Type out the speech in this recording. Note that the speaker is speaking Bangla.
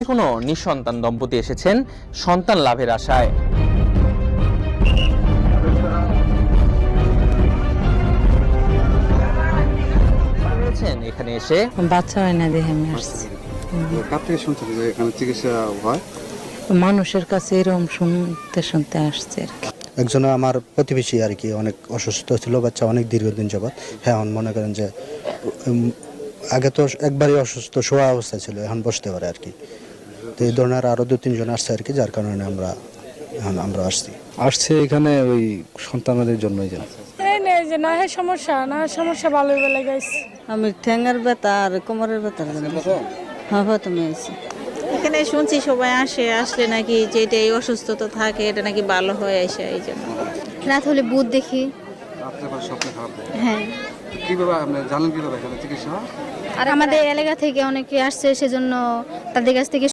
কোনো নিঃসন্তান দম্পতি এসেছেন সন্তান লাভের আশায়। এখানে এসে বাচ্চা হয় না দেখে আমি আসছি। কার থেকে শুনছেন যে এখানে চিকিৎসা হয়? মানুষের কাছে এরকম শুনতে শুনতে আসছে আর কি। একজন আমার প্রতিবেশী আর কি অনেক অসুস্থ ছিল, বাচ্চা অনেক দীর্ঘদিন যাবৎ। হ্যাঁ, এখন মনে করেন যে আগে তো একবারই অসুস্থ শোয়া অবস্থা ছিল, এখন বসতে পারে আর কি। তো এই ধরনের আরো 2-3 জন আসছে আর কি, যার কারণে আমরা আসছে এখানে ওই সন্তানদের জন্যই যেন সমস্যা ভালো বেলা গাইছে। আমি ঠ্যাঙ্গার ব্যথা আর কোমরের ব্যথার জন্য প্রথমে আছি। এখানে শুনছি সবাই আসলে নাকি যেটা এই অসুস্থতা থাকে এটা নাকি ভালো হয়ে আসে, এই জন্য রাত হলে ভূত দেখি। হ্যাঁ, কিভাবে আপনি জানেন কিভাবে এখানে চিকিৎসা হয়? আর আমাদের এলাকা থেকে অনেকে আসছে, সেজন্য তাদের কাছ থেকে